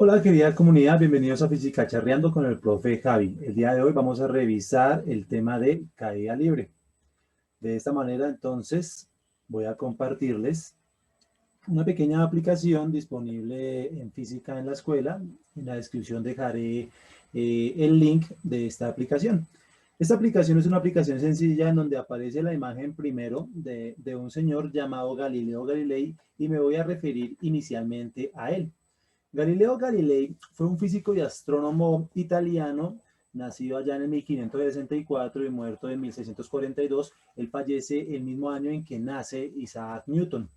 Hola querida comunidad, bienvenidos a Física Charreando con el profe Javi. El día de hoy vamos a revisar el tema de caída libre. De esta manera entonces voy a compartirles una pequeña aplicación disponible en Física en la Escuela. En la descripción dejaré el link de esta aplicación. Esta aplicación es una aplicación sencilla en donde aparece la imagen primero de un señor llamado Galileo Galilei y me voy a referir inicialmente a él. Galileo Galilei fue un físico y astrónomo italiano, nacido allá en el 1564 y muerto en 1642. Él fallece el mismo año en que nace Isaac Newton.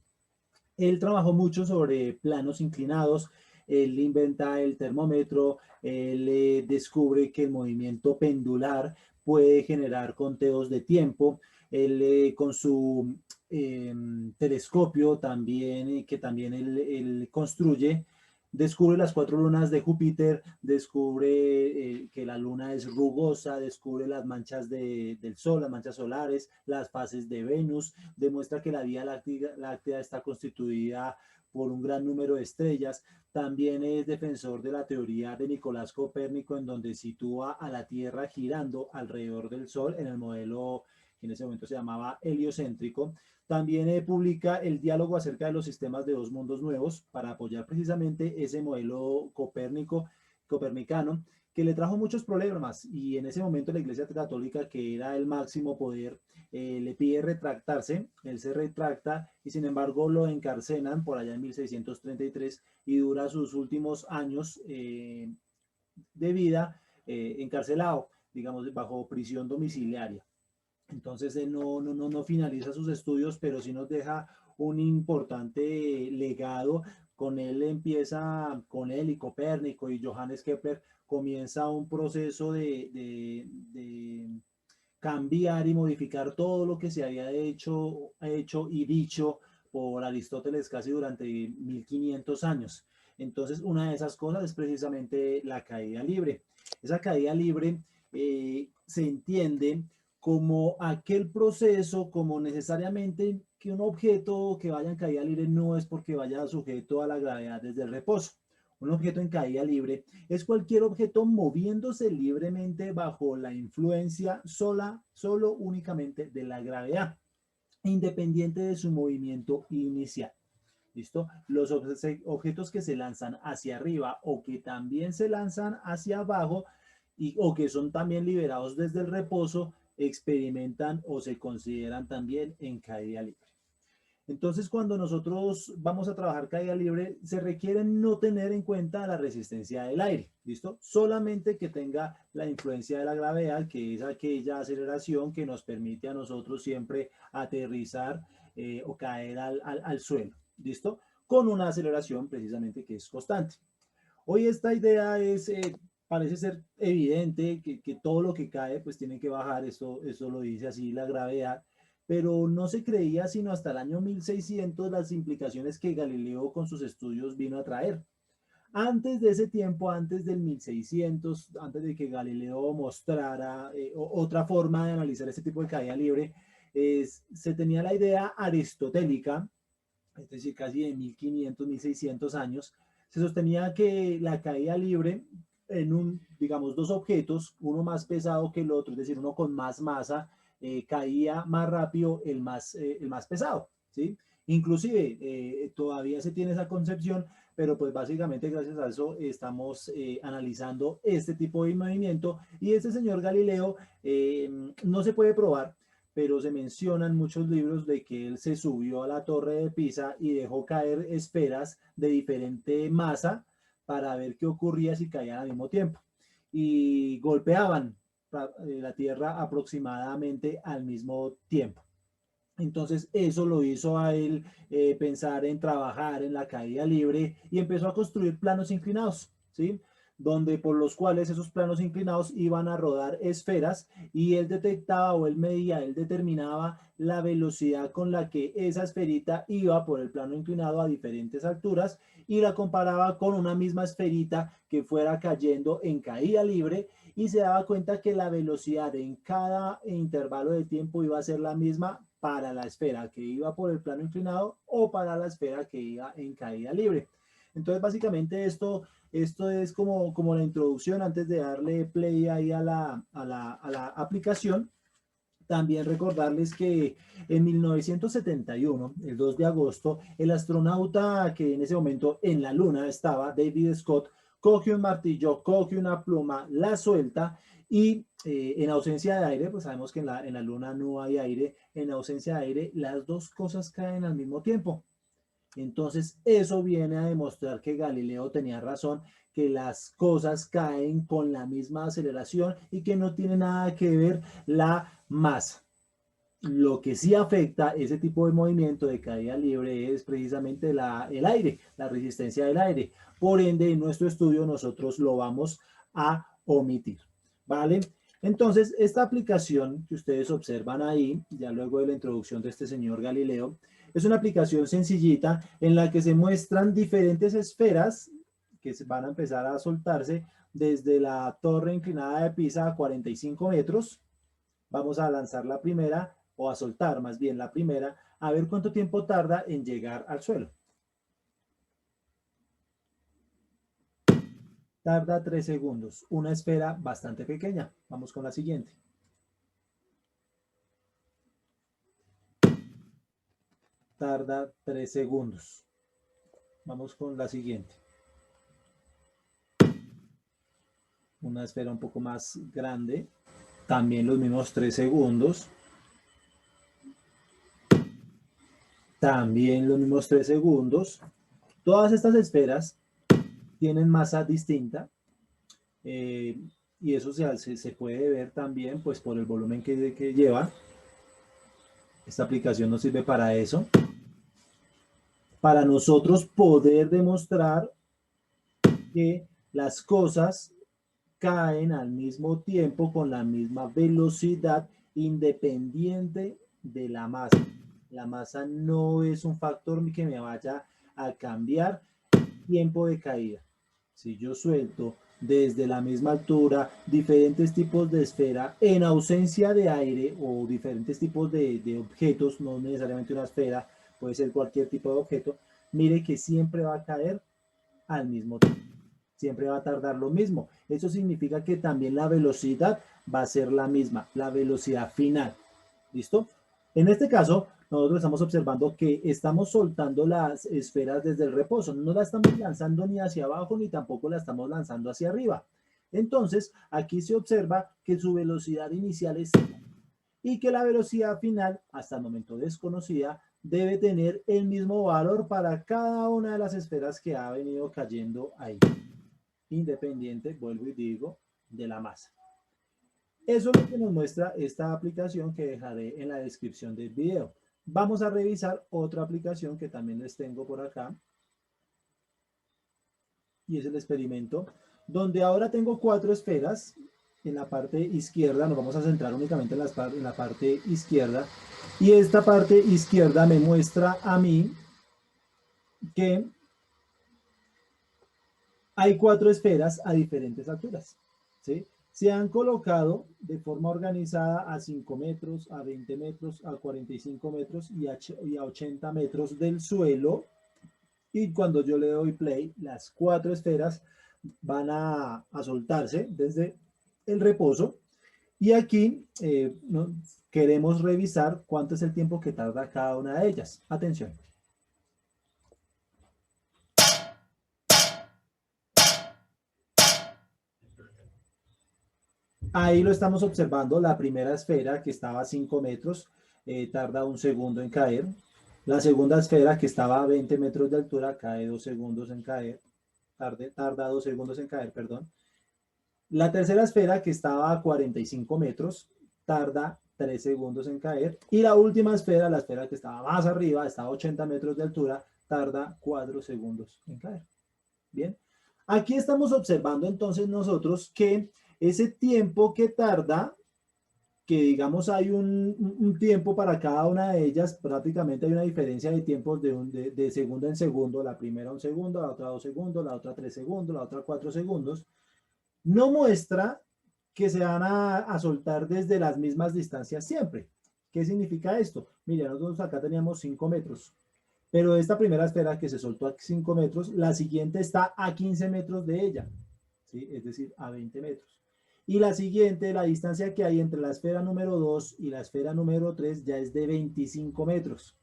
Él trabajó mucho sobre planos inclinados, él inventa el termómetro, él descubre que el movimiento pendular puede generar conteos de tiempo, él con su telescopio también, que también él construye, descubre las cuatro lunas de Júpiter, descubre que la luna es rugosa, descubre las manchas del Sol, las manchas solares, las fases de Venus, demuestra que la Vía Láctea está constituida por un gran número de estrellas. También es defensor de la teoría de Nicolás Copérnico, en donde sitúa a la Tierra girando alrededor del Sol en el modelo que en ese momento se llamaba heliocéntrico. También publica el diálogo acerca de los sistemas de dos mundos nuevos para apoyar precisamente ese modelo copernicano que le trajo muchos problemas y en ese momento la Iglesia Católica, que era el máximo poder, le pide retractarse, él se retracta y sin embargo lo encarcelan por allá en 1633 y dura sus últimos años de vida encarcelado, digamos, bajo prisión domiciliaria. Entonces él no finaliza sus estudios, pero sí nos deja un importante legado. Con él empieza, con él y Copérnico y Johannes Kepler, comienza un proceso de cambiar y modificar todo lo que se había hecho y dicho por Aristóteles casi durante 1500 años. Entonces, una de esas cosas es precisamente la caída libre. Esa caída libre se entiende como aquel proceso, como necesariamente que un objeto que vaya en caída libre no es porque vaya sujeto a la gravedad desde el reposo. Un objeto en caída libre es cualquier objeto moviéndose libremente bajo la influencia solo únicamente de la gravedad, independiente de su movimiento inicial. ¿Listo? Los objetos que se lanzan hacia arriba o que también se lanzan hacia abajo o que son también liberados desde el reposo experimentan o se consideran también en caída libre. Entonces, cuando nosotros vamos a trabajar caída libre, se requiere no tener en cuenta la resistencia del aire, ¿listo? Solamente que tenga la influencia de la gravedad, que es aquella aceleración que nos permite a nosotros siempre aterrizar o caer al suelo, ¿listo? Con una aceleración precisamente que es constante. Hoy esta idea parece ser evidente que todo lo que cae pues tiene que bajar, eso lo dice así la gravedad, pero no se creía sino hasta el año 1600 las implicaciones que Galileo con sus estudios vino a traer. Antes de ese tiempo, antes del 1600, antes de que Galileo mostrara otra forma de analizar este tipo de caída libre, se tenía la idea aristotélica, es decir, casi de 1500, 1600 años, se sostenía que la caída libre en digamos, dos objetos, uno más pesado que el otro, es decir, uno con más masa, caía más rápido el más pesado, ¿sí? Inclusive, todavía se tiene esa concepción, pero pues básicamente gracias a eso estamos analizando este tipo de movimiento y este señor Galileo no se puede probar, pero se mencionan muchos libros de que él se subió a la torre de Pisa y dejó caer esferas de diferente masa para ver qué ocurría si caían al mismo tiempo. Y golpeaban la Tierra aproximadamente al mismo tiempo. Entonces eso lo hizo a él pensar en trabajar en la caída libre y empezó a construir planos inclinados, ¿sí? Donde por los cuales esos planos inclinados iban a rodar esferas y él detectaba o él medía, él determinaba la velocidad con la que esa esferita iba por el plano inclinado a diferentes alturas y la comparaba con una misma esferita que fuera cayendo en caída libre y se daba cuenta que la velocidad en cada intervalo de tiempo iba a ser la misma para la esfera que iba por el plano inclinado o para la esfera que iba en caída libre. Entonces, básicamente esto es como la introducción antes de darle play ahí a la aplicación. También recordarles que en 1971, el 2 de agosto, el astronauta que en ese momento en la Luna estaba, David Scott, coge un martillo, coge una pluma, la suelta y en ausencia de aire, pues sabemos que en la Luna no hay aire, en ausencia de aire las dos cosas caen al mismo tiempo. Entonces, eso viene a demostrar que Galileo tenía razón, que las cosas caen con la misma aceleración y que no tiene nada que ver la masa. Lo que sí afecta ese tipo de movimiento de caída libre es precisamente el aire, la resistencia del aire. Por ende, en nuestro estudio nosotros lo vamos a omitir, ¿vale? Entonces, esta aplicación que ustedes observan ahí, ya luego de la introducción de este señor Galileo, es una aplicación sencillita en la que se muestran diferentes esferas que van a empezar a soltarse desde la torre inclinada de Pisa a 45 metros. Vamos a lanzar la primera, o a soltar más bien la primera, a ver cuánto tiempo tarda en llegar al suelo. Tarda 3 segundos, una esfera bastante pequeña. Vamos con la siguiente. Tarda 3 segundos. Vamos con la siguiente. Una esfera un poco más grande. También los mismos 3 segundos. También los mismos 3 segundos. Todas estas esferas tienen masa distinta. Y eso se puede ver también pues, por el volumen que lleva. Esta aplicación nos sirve para eso. Para nosotros poder demostrar que las cosas caen al mismo tiempo con la misma velocidad independiente de la masa. La masa no es un factor que me vaya a cambiar el tiempo de caída. Si yo suelto desde la misma altura diferentes tipos de esfera en ausencia de aire o diferentes tipos de objetos, no necesariamente una esfera, puede ser cualquier tipo de objeto, mire que siempre va a caer al mismo tiempo. Siempre va a tardar lo mismo. Eso significa que también la velocidad va a ser la misma, la velocidad final. ¿Listo? En este caso, nosotros estamos observando que estamos soltando las esferas desde el reposo. No la estamos lanzando ni hacia abajo ni tampoco la estamos lanzando hacia arriba. Entonces, aquí se observa que su velocidad inicial es 0 y que la velocidad final, hasta el momento desconocida, debe tener el mismo valor para cada una de las esferas que ha venido cayendo ahí, independiente, vuelvo y digo, de la masa. Eso es lo que nos muestra esta aplicación que dejaré en la descripción del video. Vamos a revisar otra aplicación que también les tengo por acá. Y es el experimento, donde ahora tengo 4 esferas. En la parte izquierda, nos vamos a centrar únicamente en la parte izquierda. Y esta parte izquierda me muestra a mí que hay 4 esferas a diferentes alturas, ¿sí? Se han colocado de forma organizada a 5 metros, a 20 metros, a 45 metros y a 80 metros del suelo. Y cuando yo le doy play, las 4 esferas van a soltarse desde el reposo. Y aquí queremos revisar cuánto es el tiempo que tarda cada una de ellas. Atención. Ahí lo estamos observando, la primera esfera que estaba a 5 metros, tarda 1 segundo en caer. La segunda esfera que estaba a 20 metros de altura cae 2 segundos en caer. Tarda 2 segundos en caer, perdón. La tercera esfera que estaba a 45 metros, tarda 3 segundos en caer. Y la última esfera, la esfera que estaba más arriba, estaba a 80 metros de altura, tarda 4 segundos en caer. Bien. Aquí estamos observando entonces nosotros que ese tiempo que tarda, que digamos hay un tiempo para cada una de ellas, prácticamente hay una diferencia de tiempos de segundo en segundo, la primera 1 segundo, la otra 2 segundos, la otra 3 segundos, la otra 4 segundos, no muestra que se van a soltar desde las mismas distancias siempre. ¿Qué significa esto? Mira, nosotros acá teníamos 5 metros. Pero esta primera esfera que se soltó a 5 metros, la siguiente está a 15 metros de ella, ¿sí? Es decir, a 20 metros. Y la siguiente, la distancia que hay entre la esfera número 2 y la esfera número 3 ya es de 25 metros.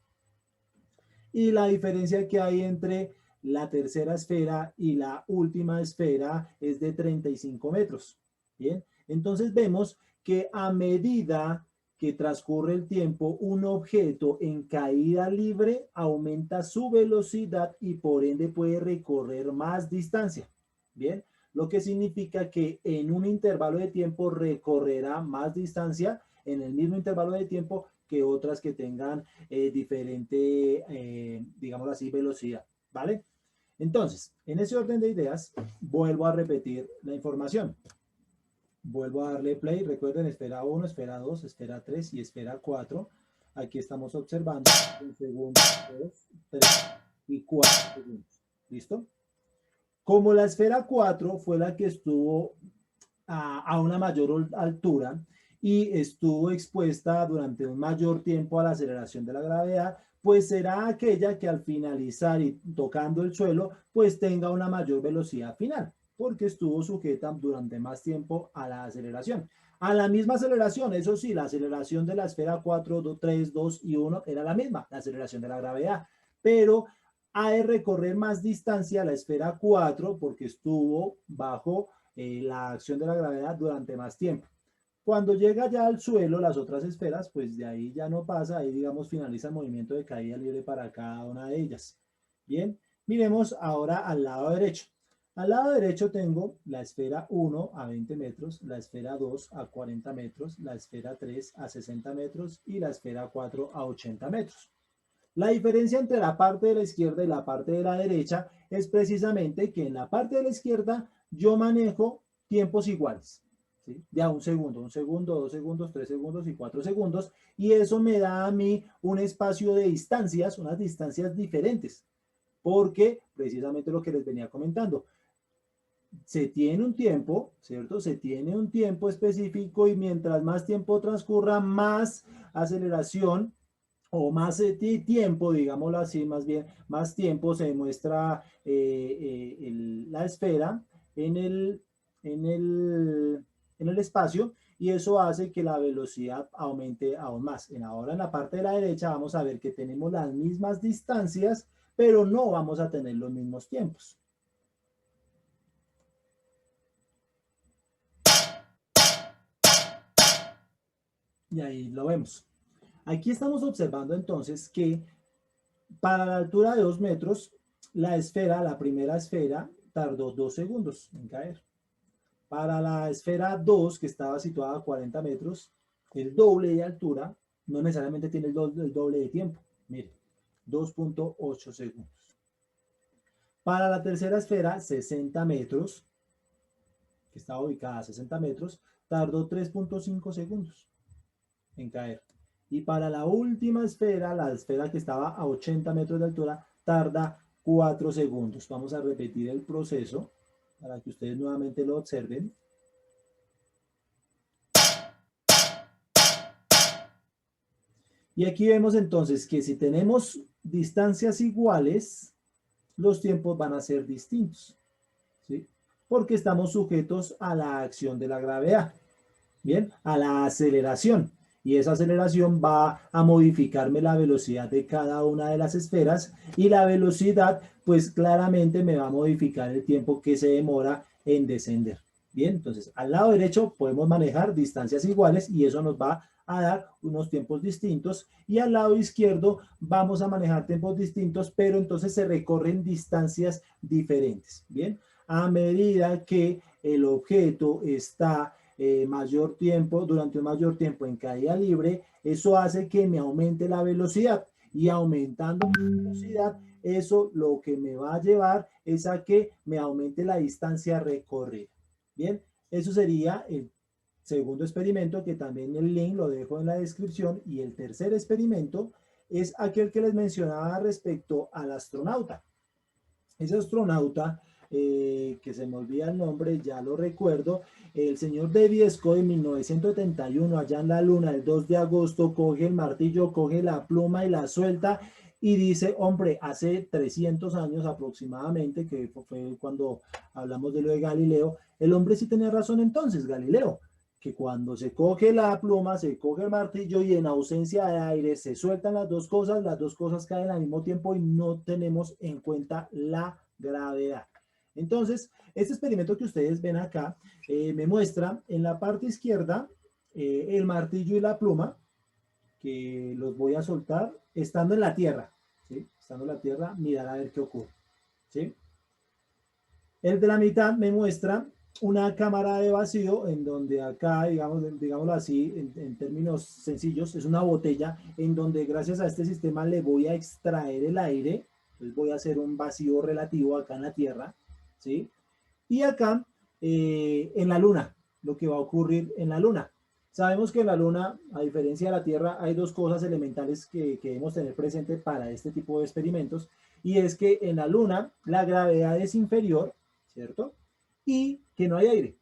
Y la diferencia que hay entre la tercera esfera y la última esfera es de 35 metros. Bien, entonces vemos que a medida que transcurre el tiempo, un objeto en caída libre aumenta su velocidad y por ende puede recorrer más distancia. Bien, lo que significa que en un intervalo de tiempo recorrerá más distancia en el mismo intervalo de tiempo que otras que tengan diferente, digámoslo así, velocidad, ¿vale? Entonces, en ese orden de ideas, vuelvo a repetir la información. Vuelvo a darle play. Recuerden, esfera 1, esfera 2, esfera 3 y esfera 4. Aquí estamos observando un segundo, 2, 3 y 4 segundos. ¿Listo? Como la esfera 4 fue la que estuvo a una mayor altura y estuvo expuesta durante un mayor tiempo a la aceleración de la gravedad, pues será aquella que al finalizar y tocando el suelo, pues tenga una mayor velocidad final, porque estuvo sujeta durante más tiempo a la aceleración. A la misma aceleración, eso sí, la aceleración de la esfera 4, 3, 2 y 1 era la misma, la aceleración de la gravedad, pero ha de recorrer más distancia la esfera 4 porque estuvo bajo la acción de la gravedad durante más tiempo. Cuando llega ya al suelo, las otras esferas, pues de ahí ya no pasa, ahí digamos finaliza el movimiento de caída libre para cada una de ellas. Bien, miremos ahora al lado derecho. Al lado derecho tengo la esfera 1 a 20 metros, la esfera 2 a 40 metros, la esfera 3 a 60 metros y la esfera 4 a 80 metros. La diferencia entre la parte de la izquierda y la parte de la derecha es precisamente que en la parte de la izquierda yo manejo tiempos iguales, ¿sí? De a un segundo, 2 segundos, 3 segundos y 4 segundos, y eso me da a mí un espacio de distancias, unas distancias diferentes, porque precisamente lo que les venía comentando, se tiene un tiempo, ¿cierto? Se tiene un tiempo específico y mientras más tiempo transcurra, más aceleración o más tiempo, digámoslo así, más bien, más tiempo se muestra la esfera en el espacio y eso hace que la velocidad aumente aún más. Ahora en la parte de la derecha vamos a ver que tenemos las mismas distancias, pero no vamos a tener los mismos tiempos. Y ahí lo vemos. Aquí estamos observando entonces que para la altura de 2 metros, la esfera, la primera esfera, tardó 2 segundos en caer. Para la esfera 2, que estaba situada a 40 metros, el doble de altura, no necesariamente tiene el doble de tiempo. Mire, 2.8 segundos. Para la tercera esfera, 60 metros, que estaba ubicada a 60 metros, tardó 3.5 segundos en caer. Y para la última esfera, la esfera que estaba a 80 metros de altura, tarda 4 segundos. Vamos a repetir el proceso para que ustedes nuevamente lo observen. Y aquí vemos entonces que si tenemos distancias iguales, los tiempos van a ser distintos, ¿sí? Porque estamos sujetos a la acción de la gravedad, ¿bien? A la aceleración. Y esa aceleración va a modificarme la velocidad de cada una de las esferas y la velocidad pues claramente me va a modificar el tiempo que se demora en descender. Bien, entonces al lado derecho podemos manejar distancias iguales y eso nos va a dar unos tiempos distintos y al lado izquierdo vamos a manejar tiempos distintos, pero entonces se recorren distancias diferentes. Bien, a medida que el objeto está mayor tiempo, durante un mayor tiempo en caída libre, eso hace que me aumente la velocidad y aumentando la velocidad, eso lo que me va a llevar es a que me aumente la distancia recorrida. Bien, eso sería el segundo experimento que también el link lo dejo en la descripción y el tercer experimento es aquel que les mencionaba respecto al astronauta. Ese astronauta que se me olvida el nombre, ya lo recuerdo, el señor David Scott en 1971, allá en la luna, el 2 de agosto, coge el martillo, coge la pluma y la suelta y dice, hombre, hace 300 años aproximadamente, que fue cuando hablamos de lo de Galileo, el hombre sí tenía razón entonces, Galileo, que cuando se coge la pluma, se coge el martillo y en ausencia de aire se sueltan las dos cosas caen al mismo tiempo y no tenemos en cuenta la gravedad. Entonces, este experimento que ustedes ven acá me muestra en la parte izquierda el martillo y la pluma, que los voy a soltar estando en la tierra, ¿sí? Estando en la tierra, mirar a ver qué ocurre, ¿sí? El de la mitad me muestra una cámara de vacío en donde acá, digámoslo así, en términos sencillos, es una botella en donde gracias a este sistema le voy a extraer el aire, entonces voy a hacer un vacío relativo acá en la tierra, ¿sí? Y acá, en la luna, lo que va a ocurrir en la luna. Sabemos que en la luna, a diferencia de la Tierra, hay dos cosas elementales que debemos tener presente para este tipo de experimentos, y es que en la luna la gravedad es inferior, ¿cierto? Y que no hay aire.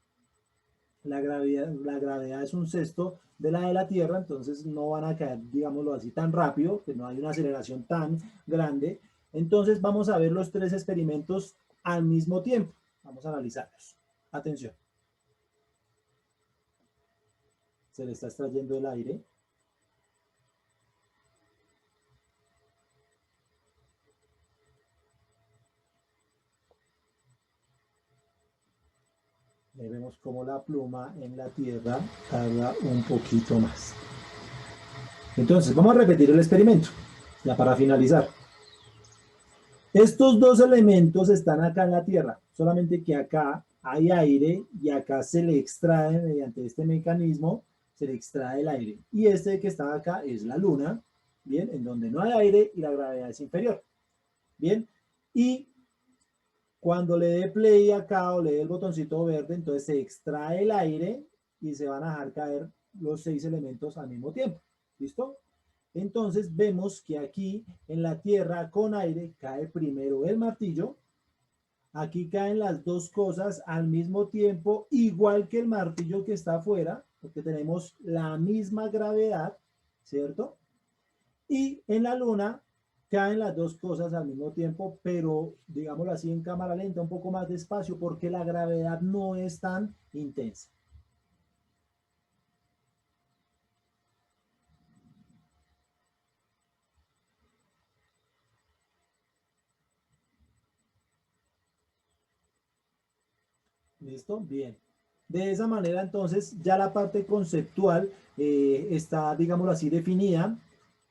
La gravedad es un sexto de la Tierra, entonces no van a caer, digámoslo así, tan rápido, que no hay una aceleración tan grande. Entonces vamos a ver los tres experimentos al mismo tiempo. Vamos a analizarlos. Atención. Se le está extrayendo el aire. Ahí vemos como la pluma en la tierra tarda un poquito más. Entonces, vamos a repetir el experimento, ya para finalizar. Estos dos elementos están acá en la tierra, solamente que acá hay aire y acá se le extrae, mediante este mecanismo, se le extrae el aire. Y este que está acá es la luna, ¿bien? En donde no hay aire y la gravedad es inferior, ¿bien? Y cuando le dé play acá o le dé el botoncito verde, entonces se extrae el aire y se van a dejar caer los 6 elementos al mismo tiempo. ¿Listo? Entonces vemos que aquí en la tierra con aire cae primero el martillo. Aquí caen las dos cosas al mismo tiempo, igual que el martillo que está afuera, porque tenemos la misma gravedad, ¿cierto? Y en la luna caen las dos cosas al mismo tiempo, pero digámoslo así en cámara lenta, un poco más despacio, porque la gravedad no es tan intensa. ¿Listo? Bien. De esa manera, entonces, ya la parte conceptual está, digámoslo así, definida.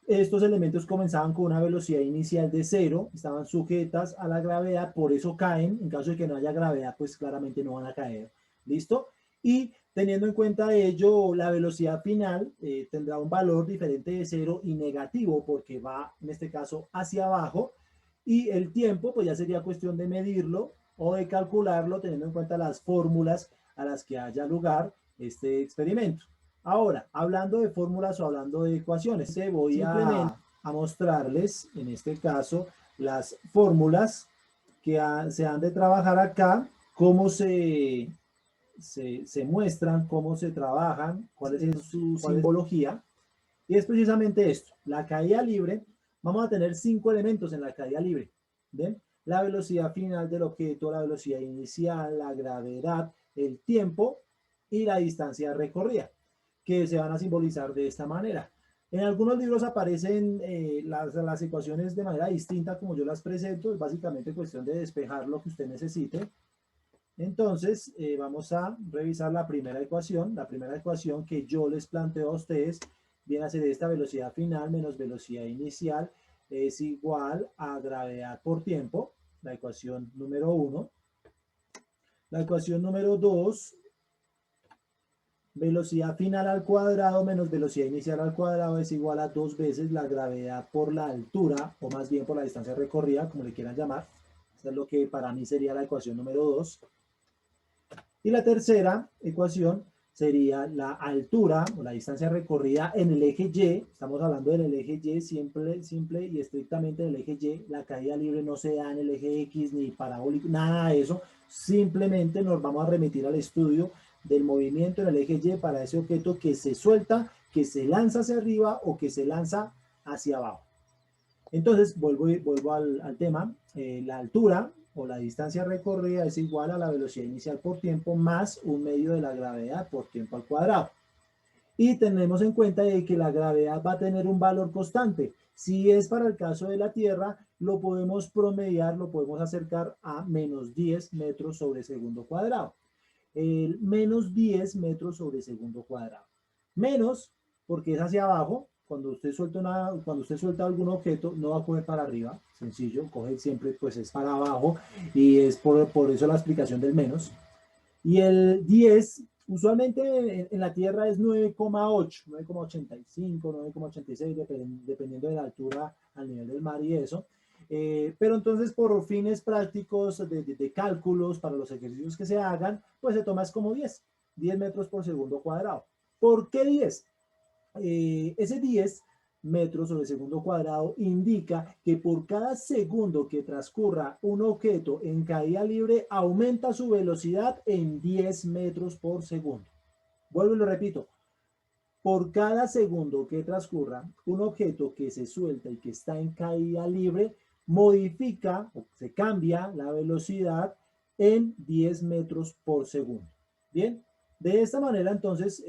Estos elementos comenzaban con una velocidad inicial de 0, estaban sujetas a la gravedad, por eso caen. En caso de que no haya gravedad, pues claramente no van a caer. ¿Listo? Y teniendo en cuenta ello, la velocidad final tendrá un valor diferente de 0 y negativo, porque va, en este caso, hacia abajo. Y el tiempo, pues ya sería cuestión de medirlo o de calcularlo teniendo en cuenta las fórmulas a las que haya lugar este experimento. Ahora, hablando de fórmulas o hablando de ecuaciones, voy a mostrarles, en este caso, las fórmulas que se han de trabajar acá, cómo se muestran, cómo se trabajan, cuál es su simbología. Y es precisamente esto, la caída libre. Vamos a tener 5 elementos en la caída libre. ¿Ven? La velocidad final del objeto, la velocidad inicial, la gravedad, el tiempo y la distancia recorrida, que se van a simbolizar de esta manera. En algunos libros aparecen las ecuaciones de manera distinta como yo las presento, es básicamente cuestión de despejar lo que usted necesite. Entonces, vamos a revisar la primera ecuación. La primera ecuación que yo les planteo a ustedes viene a ser esta: velocidad final menos velocidad inicial es igual a gravedad por tiempo, la ecuación número 1. La ecuación número 2, velocidad final al cuadrado menos velocidad inicial al cuadrado es igual a 2 veces la gravedad por la altura, o más bien por la distancia recorrida, como le quieran llamar. Esta es lo que para mí sería la ecuación número 2. Y la tercera ecuación sería la altura o la distancia recorrida en el eje Y. Estamos hablando del eje Y, simple y estrictamente en el eje Y. La caída libre no se da en el eje X ni parabólico, nada de eso. Simplemente nos vamos a remitir al estudio del movimiento en el eje Y para ese objeto que se suelta, que se lanza hacia arriba o que se lanza hacia abajo. Entonces, vuelvo al tema. La altura o la distancia recorrida es igual a la velocidad inicial por tiempo más un medio de la gravedad por tiempo al cuadrado. Y tenemos en cuenta de que la gravedad va a tener un valor constante. Si es para el caso de la Tierra, lo podemos promediar, lo podemos acercar a menos 10 metros sobre segundo cuadrado. El menos 10 metros sobre segundo cuadrado. Menos, porque es hacia abajo. Cuando usted suelta algún objeto, no va a coger para arriba, sencillo, coge siempre, pues es para abajo, y es por eso la explicación del menos. Y el 10, usualmente en la Tierra es 9,8, 9,85, 9,86, dependiendo de la altura al nivel del mar y eso. Pero entonces, por fines prácticos de cálculos para los ejercicios que se hagan, pues se toma es como 10 metros por segundo cuadrado. ¿Por qué 10? Ese 10 metros sobre segundo cuadrado indica que por cada segundo que transcurra un objeto en caída libre aumenta su velocidad en 10 metros por segundo. Vuelvo y lo repito. Por cada segundo que transcurra un objeto que se suelta y que está en caída libre, modifica o se cambia la velocidad en 10 metros por segundo. Bien, de esta manera entonces,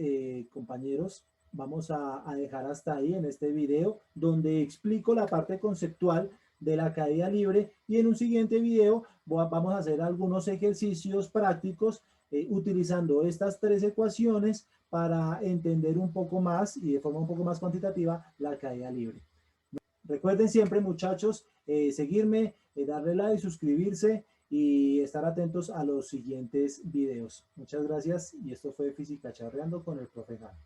compañeros, vamos a dejar hasta ahí en este video donde explico la parte conceptual de la caída libre, y en un siguiente video vamos a hacer algunos ejercicios prácticos utilizando estas tres ecuaciones para entender un poco más y de forma un poco más cuantitativa la caída libre. Recuerden siempre, muchachos, seguirme, darle like, suscribirse y estar atentos a los siguientes videos. Muchas gracias, y esto fue Física Charreando con el profe Jan.